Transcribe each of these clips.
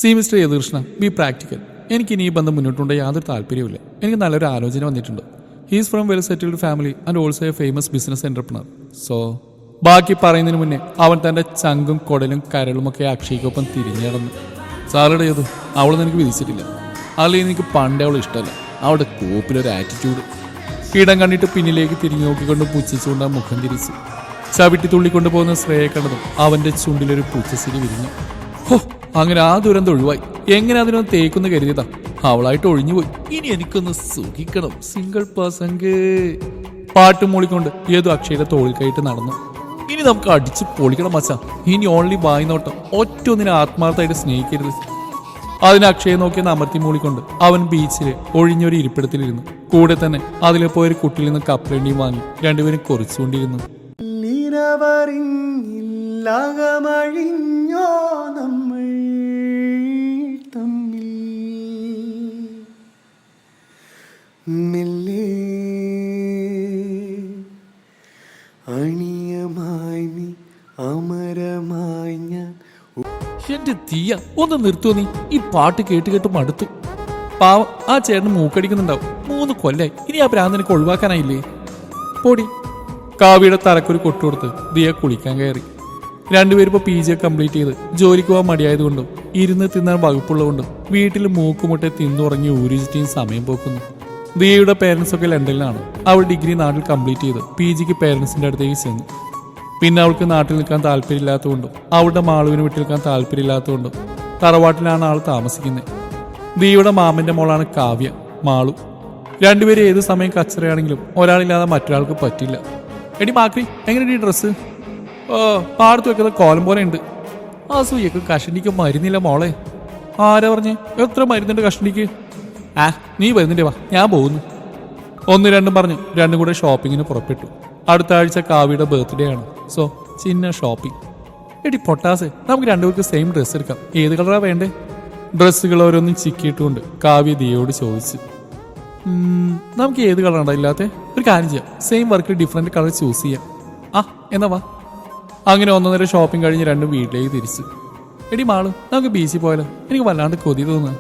C mister Yadukrishna, B practical. എനിക്കിനി ഈ ബന്ധം മുന്നോട്ടുകൊണ്ട് യാതൊരു താല്പര്യവുമില്ല. എനിക്ക് നല്ലൊരു ആലോചന വന്നിട്ടുണ്ട്. He's from well settled family and also A famous business entrepreneur. So ബാക്കി പറയുന്നതിന് മുന്നേ അവൻ തൻ്റെ ചങ്കും കൊടലും കരളുമൊക്കെ അക്ഷയ്ക്കൊപ്പം തിരിഞ്ഞു നടന്നു. സാലഡ് ചെയ്തു, അവളൊന്നും എനിക്ക് വിധിച്ചിട്ടില്ല. അല്ലെങ്കിൽ എനിക്ക് പണ്ടേ അവൾ ഇഷ്ടമല്ല. അവളുടെ കോപ്പിലൊരു ആറ്റിറ്റ്യൂഡ്. ഇടം കണ്ടിട്ട് പിന്നിലേക്ക് തിരിഞ്ഞു നോക്കിക്കൊണ്ട് പുച്ഛിച്ചുകൊണ്ട് ആ മുഖം തിരിച്ചു. ചവിട്ടി തുള്ളിക്കൊണ്ടു പോകുന്ന ശ്രേയെ കണ്ടതും അവൻ്റെ ചുണ്ടിലൊരു പുച്ഛസിരി വിരിഞ്ഞു. ഹോ, അങ്ങനെ ആ ദുരന്തം ഒഴിവായി. എങ്ങനെ അതിനൊന്ന് തേക്കുന്ന കരുതിയതാ. അവളായിട്ട് ഒഴിഞ്ഞുപോയി. ഇനി എനിക്കൊന്ന് സുഖിക്കണം. സിംഗിൾ പേഴ്സൺക്ക് പാട്ട് മൂളിക്കൊണ്ട് ഏതോ അക്ഷയുടെ തോളിൽ കയറ്റി നടന്നു. ഇനി നമുക്ക് അടിച്ച് പൊളിക്കണം മച്ചാ. ഇനി ഓൺലി വായി നോട്ടം. ഒറ്റ ഒന്നിനെ ആത്മാർത്ഥമായിട്ട് സ്നേഹിക്കരുത്. അതിന് അക്ഷയെ നോക്കിയെന്ന് അമർത്തി മൂളിക്കൊണ്ട് അവൻ ബീച്ചിലെ ഒഴിഞ്ഞൊരു ഇരിപ്പിടത്തിലിരുന്നു. കൂടെ തന്നെ അതിലെ പോയൊരു കുട്ടിയിൽ നിന്ന് കപ്പലണ്ടിയും വാങ്ങി രണ്ടുപേരും കുറിച്ചുകൊണ്ടിരുന്നു. എന്റെ തീയ, ഒന്ന് നിർത്തുവോ നീ? ഈ പാട്ട് കേട്ട് കേട്ട് മടുത്തു. പാവം ആ ചേട്ടന് മൂക്കടിക്കുന്നുണ്ടാവും. 3 കൊല്ലായി. ഇനി ആ ഭ്രാന്തനക്ക് ഒഴിവാക്കാനായില്ലേ? പൊടി. കാവ്യയുടെ തലക്കൊരു കൊട്ടുകൊടുത്ത് ദിയ കുളിക്കാൻ കയറി. രണ്ടുപേരും ഇപ്പോൾ PG കംപ്ലീറ്റ് ചെയ്ത് ജോലിക്ക് പോകാൻ മടിയായതുകൊണ്ടും ഇരുന്ന് തിന്നാൻ വകുപ്പുള്ളതുകൊണ്ടും വീട്ടിൽ മൂക്കുമുട്ടെ തിന്നുറങ്ങി ഊരിച്ചിട്ടും സമയം പോക്കുന്നു. ദിയയുടെ പേരൻസൊക്കെ ലണ്ടനിലാണ്. അവൾ ഡിഗ്രി നാട്ടിൽ കംപ്ലീറ്റ് ചെയ്ത് PGക്ക് പേരൻസിൻ്റെ അടുത്തേക്ക് ചെന്നു. പിന്നെ അവൾക്ക് നാട്ടിൽ നിൽക്കാൻ താല്പര്യമില്ലാത്തതുകൊണ്ടും അവളുടെ മാളുവിന് വിട്ടു നിൽക്കാൻ താല്പര്യമില്ലാത്തതുകൊണ്ടും തറവാട്ടിലാണ് ആൾ താമസിക്കുന്നത്. ദിയയുടെ മാമന്റെ മോളാണ് കാവ്യ, മാളു. രണ്ടുപേരും ഏത് സമയം കച്ചറയാണെങ്കിലും ഒരാളില്ലാതെ മറ്റൊരാൾക്ക് പറ്റില്ല. എടി മാക്രി, എങ്ങനെയാണ് ഈ ഡ്രസ്സ്? ഓ, പാടത്ത് വെക്കുന്ന കോലം പോലെ ഉണ്ട്. ആ സൂയൊക്കെ കഷണ്ടിക്ക് മരുന്നില്ല മോളെ. ആരാ പറഞ്ഞേ? എത്ര മരുന്നുണ്ട് കഷണ്ടിക്ക്? നീ വരുന്നില്ലേ, വാ, ഞാൻ പോകുന്നു. 1-2 പറഞ്ഞു രണ്ടും കൂടെ ഷോപ്പിങ്ങിന് പുറപ്പെട്ടു. അടുത്ത ആഴ്ച കാവ്യയുടെ ബർത്ത്ഡേ ആണ്. സോ ചിന്ന ഷോപ്പിംഗ്. എടി പൊട്ടാസെ, നമുക്ക് രണ്ടുപേർക്ക് സെയിം ഡ്രസ്സ് എടുക്കാം. ഏത് കളറാ വേണ്ടേ? ഡ്രസ്സുകൾ ഓരോന്നും ചിക്കിയിട്ടുകൊണ്ട് കാവ്യ ദിയയോട് ചോദിച്ചു. നമുക്ക് ഏത് കളറാണ് ഇല്ലാത്ത? ഒരു കാര്യം ചെയ്യാം, സെയിം വർക്കിൽ ഡിഫറെൻറ്റ് കളർ ചൂസ് ചെയ്യാം. എന്നാ വാ. അങ്ങനെ 1-1.5 ഷോപ്പിംഗ് കഴിഞ്ഞ് രണ്ടും വീട്ടിലേക്ക് തിരിച്ചു. എടി മാളു, നമുക്ക് ബീച്ചിൽ പോയാലോ? എനിക്ക് വല്ലാണ്ട് കൊതി തോന്നുക.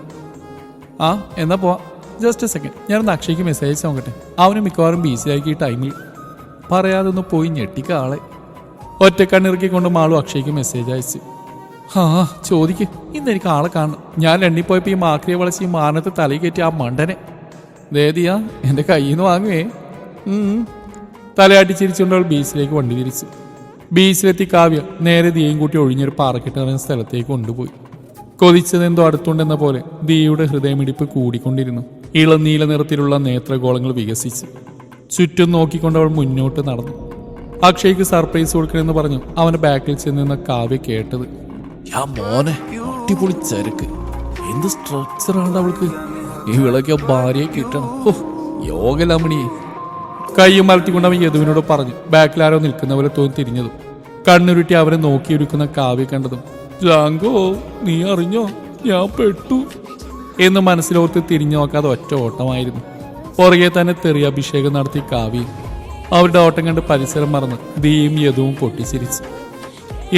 എന്നാ പോവാം. ജസ്റ്റ് എ സെക്കൻഡ്, ഞാനൊന്ന് അക്ഷയ്ക്ക് മെസ്സേജ് നോക്കട്ടെ. അവന് മിക്കവാറും ബീച്ചിലായിരിക്കും ഈ ടൈമിൽ. പറയാതെ ഒന്ന് പോയി ഞെട്ടിക്ക ആളെ. ഒറ്റക്കണ്ണിറക്കിക്കൊണ്ട് മാളു അക്ഷയ്ക്ക് മെസ്സേജ് അയച്ചു. ചോദിക്ക്, ഇന്ന് എനിക്ക് ആളെ കാണണം. ഞാൻ ലണ്ടനിൽ പോയപ്പോൾ ഈ മാക്രിയെ വളച്ച് ഈ മാനത്തെ തലയിൽ കയറ്റി ആ മണ്ടനെ. ദേദിയാ, എൻ്റെ കയ്യിൽ നിന്ന് വാങ്ങുവേ. തലയാട്ടി ചിരിച്ചുകൊണ്ട് അവൾ ബീച്ചിലേക്ക് വണ്ടി തിരിച്ചു. ബീച്ചിലെത്തി കാവ്യ നേരെ ദിയയും കൂട്ടി ഒഴിഞ്ഞൊരു പാറക്കെട്ട് നിറഞ്ഞ സ്ഥലത്തേക്ക് കൊണ്ടുപോയി. കൊതിച്ചതെന്തോ അടുത്തുണ്ടെന്ന പോലെ ദിയയുടെ ഹൃദയമിടിപ്പ് കൂടിക്കൊണ്ടിരുന്നു. ഇളനീല നിറത്തിലുള്ള നേത്രഗോളങ്ങൾ വികസിച്ചു. ചുറ്റും നോക്കിക്കൊണ്ട് അവൾ മുന്നോട്ട് നടന്നു. അക്ഷയ്ക്ക് സർപ്രൈസ് കൊടുക്കണമെന്ന് പറഞ്ഞു അവന്റെ ബാക്കിൽ ചെന്നിരുന്ന കാവ്യ കേട്ടത്. മോനെ, അടിപൊളി ചരക്ക്. എന്ത് സ്ട്രക്ചറാണ് അവൾക്ക്. ഈ വിളക്ക് ഭാര്യയെ കിട്ടണം. യോഗലമണിയെ. കയ്യും മലത്തിക്കൊണ്ട് അവൻ യദുവിനോട് പറഞ്ഞു. ബാക്കിലാരോ നിൽക്കുന്ന പോലെ തോന്നി തിരിഞ്ഞതും കണ്ണുരുട്ടി അവരെ നോക്കിയിരിക്കുന്ന കാവ്യ കണ്ടതും, ജാങ്കോ, നീ അറിഞ്ഞോ, ഞാൻ പെട്ടു എന്ന് മനസ്സിലോർത്ത് തിരിഞ്ഞു നോക്കാതെ ഒറ്റ ഓട്ടമായിരുന്നു. പുറകെ തന്നെ തെറിയ അഭിഷേകം നടത്തി കാവ്യ. അവരുടെ ഓട്ടം കണ്ട് പരിസരം മറന്ന് ദിയയും യദുവും പൊട്ടിച്ചിരിച്ചു.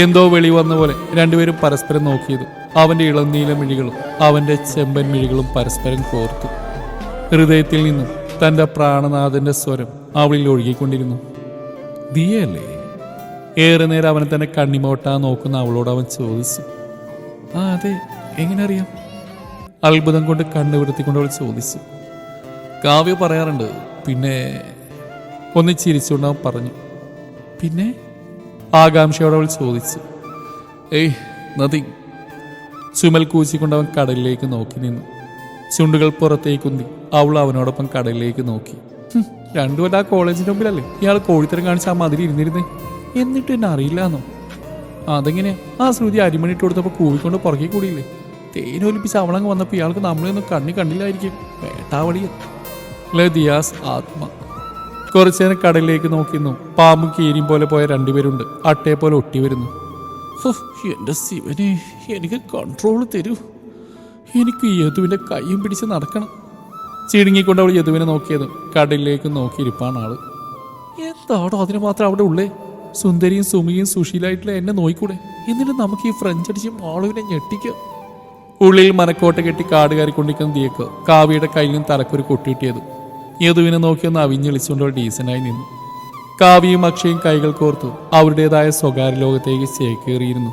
എന്തോ വെളി വന്ന പോലെ രണ്ടുപേരും പരസ്പരം നോക്കിയതും അവന്റെ ഇളനീല മിഴികളും അവന്റെ ചെമ്പൻ മിഴികളും പരസ്പരം കോർത്തു. ഹൃദയത്തിൽ നിന്നും തന്റെ പ്രാണനാഥന്റെ സ്വരം അവളിൽ ഒഴുകിക്കൊണ്ടിരുന്നു. ദിയല്ലേ? ഏറെ നേരം അവനെ തന്നെ കണ്ണിമോട്ടാ നോക്കുന്ന അവളോട് അവൻ ചോദിച്ചു. അതെ, എങ്ങനെ അറിയാം? അത്ഭുതം കൊണ്ട് കണ്ണു വിടുത്തിക്കൊണ്ട് അവൾ ചോദിച്ചു. കാവ്യ പറയാറുണ്ട്. പിന്നെ ഒന്ന് ചിരിച്ചുകൊണ്ട് അവൻ പറഞ്ഞു. പിന്നെ ആകാംക്ഷയോടെ അവൾ ചോദിച്ചു. നത്തിങ്. ചുമൽ കൂച്ചിക്കൊണ്ട് അവൻ കടലിലേക്ക് നോക്കി നിന്നു. ചുണ്ടുകൾ പുറത്തേക്കുന്തി അവൾ അവനോടൊപ്പം കടലിലേക്ക് നോക്കി. രണ്ടുമല്ല ആ കോളേജിന്റെ മുമ്പിലല്ലേ ഇയാൾ കോഴിത്തരം കാണിച്ച് ആ മതിരി ഇരുന്നിരുന്നേ. എന്നിട്ട് എന്നെ അറിയില്ലാന്നോ? അതെങ്ങനെയാ? ആ ശ്രുതി അരിമണിട്ട് കൊടുത്തപ്പോൾ കൂവിക്കൊണ്ട് പുറകെ കൂടിയില്ലേ? തേനൊലിപ്പിച്ച് അവളങ്ങ് വന്നപ്പോൾ ഇയാൾക്ക് നമ്മളെയൊന്നും കണ്ടില്ലായിരിക്കും. വേട്ടാവളിയ ലദിയാസ് ആത്മ. കുറച്ചേരം കടലിലേക്ക് നോക്കിയിരുന്നു. പാമ്പും കീരിയും പോലെ പോയ രണ്ടുപേരുണ്ട്. അട്ടയെ പോലെ ഒട്ടി വരുന്നു. എന്റെ ശിവനെ, എനിക്ക് കൺട്രോൾ തരൂ. എനിക്ക് യദുവിന്റെ കൈയും പിടിച്ച് നടക്കണം. ചിടുങ്ങിക്കൊണ്ട് അവൾ യദുവിനെ നോക്കിയതും കടലിലേക്ക് നോക്കിയിരിപ്പാണ് ആള്. എന്താണോ അതിന് മാത്രം അവിടെ ഉള്ളേ? സുന്ദരിയും സുമിയും സുശീലായിട്ടുള്ള എന്നെ നോയിക്കൂടെ? എന്നിട്ട് നമുക്ക് ഈ ഫ്രഞ്ച് അടിച്ച് മാളുവിനെ ഞെട്ടിക്കാം. ഉള്ളിൽ മനക്കോട്ട കെട്ടി കാട് കയറിക്കൊണ്ടിരിക്കുന്ന ദിയക്ക് കാവ്യയുടെ കയ്യിൽ നിന്ന് തലക്കൊരു കൊട്ടിയിട്ടിയത്. യദുവിനെ നോക്കിയൊന്ന് അവിഞ്ഞളിച്ചുകൊണ്ട് ഡീസനായി നിന്നു. കാവ്യയും അക്ഷയും കൈകൾ കോർത്തു അവരുടേതായ സ്വകാര്യ ലോകത്തേക്ക് ചേക്കേറിയിരുന്നു.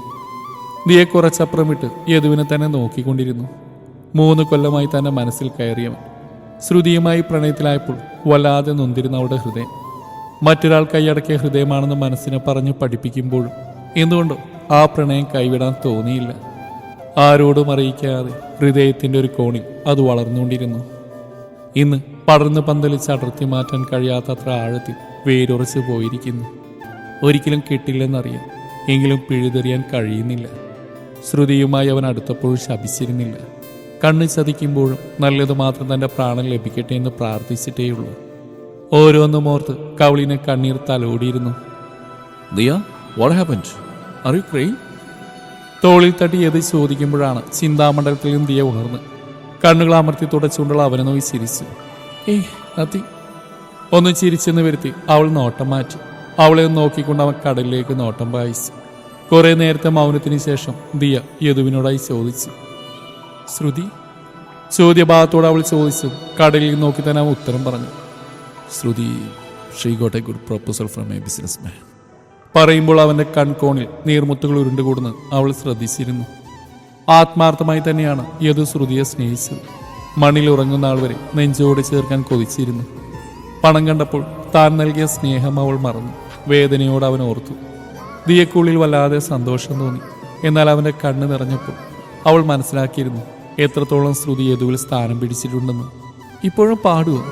ദിയെ കുറച്ചപ്പുറം വിട്ട് യദുവിനെ തന്നെ നോക്കിക്കൊണ്ടിരുന്നു. 3 കൊല്ലമായി തന്റെ മനസ്സിൽ കയറിയവൻ ശ്രുതിയുമായി പ്രണയത്തിലായപ്പോൾ വല്ലാതെ നൊന്തിരുന്ന അവളുടെ ഹൃദയം മറ്റൊരാൾ കൈയടക്കിയ ഹൃദയമാണെന്ന് മനസ്സിനെ പറഞ്ഞു പഠിപ്പിക്കുമ്പോഴും എന്തുകൊണ്ടോ ആ പ്രണയം കൈവിടാൻ തോന്നിയില്ല. ആരോടും അറിയിക്കാതെ ഹൃദയത്തിന്റെ ഒരു കോണിൽ അത് വളർന്നുകൊണ്ടിരുന്നു. ഇന്ന് പടർന്ന് പന്തലിച്ച് അടർത്തി മാറ്റാൻ കഴിയാത്തത്ര ആഴത്തിൽ വേരുറച്ചു പോയിരിക്കുന്നു. ഒരിക്കലും കിട്ടില്ലെന്നറിയാം, എങ്കിലും പിഴുതെറിയാൻ കഴിയുന്നില്ല. ശ്രുതിയുമായി അവൻ അടുത്തപ്പോഴും ശപിച്ചിരുന്നില്ല. കണ്ണ് ചതിക്കുമ്പോഴും നല്ലത് മാത്രം തന്റെ പ്രാണൻ ലഭിക്കട്ടെ എന്ന് പ്രാർത്ഥിച്ചിട്ടേയുള്ളൂ. ഓരോന്നും ഓർത്ത് കവളിനെ കണ്ണീർ തലോടിയിരുന്നു. Diya, what happened? Are you crying? തോളിൽ തട്ടി എത് ചോദിക്കുമ്പോഴാണ് ചിന്താമണ്ഡലത്തിൽ നിന്ന് ദിയ ഉണർന്ന് കണ്ണുകൾ അമർത്തി തുടച്ചുകൊണ്ടുള്ള അവനെ നോക്കി ചിരിച്ചു. ഏയ് അതി ഒന്ന് ചിരിച്ചെന്ന് വരുത്തി അവൾ നോട്ടം മാറ്റി. അവളെ നോക്കിക്കൊണ്ട് അവൻ കടലിലേക്ക് നോട്ടം പായിച്ചു. കുറെ നേരത്തെ മൗനത്തിന് ശേഷം ദിയ യദുവിനോടായി ചോദിച്ചു, ശ്രുതി? ചോദ്യഭാഗത്തോടെ അവൾ ചോദിച്ചു. കടലിൽ നോക്കി തന്നെ അവൻ ഉത്തരം പറഞ്ഞു. ശ്രുതി, she got a good proposal from a businessman. പറയുമ്പോൾ അവന്റെ കൺകോണിൽ നീർമുത്തുകൾ ഉരുണ്ടുകൂടുന്നത് അവൾ ശ്രദ്ധിച്ചിരുന്നു. ആത്മാർത്ഥമായി തന്നെയാണ് യദു ശ്രുതിയെ സ്നേഹിച്ചത്. മണ്ണിൽ ഉറങ്ങുന്ന ആൾ വരെ നെഞ്ചോട് ചേർക്കാൻ കൊതിച്ചിരുന്നു. പണം കണ്ടപ്പോൾ താൻ നൽകിയ സ്നേഹം അവൾ മറന്നു. വേദനയോട് അവൻ ഓർത്തു. ദിയക്കുള്ളിൽ വല്ലാതെ സന്തോഷം തോന്നി. എന്നാൽ അവന്റെ കണ്ണ് നിറഞ്ഞപ്പോൾ അവൾ മനസ്സിലാക്കിയിരുന്നു എത്രത്തോളം ശ്രുതി യദുവിൽ സ്ഥാനം പിടിച്ചിട്ടുണ്ടെന്ന്. ഇപ്പോഴും പാടുമോ?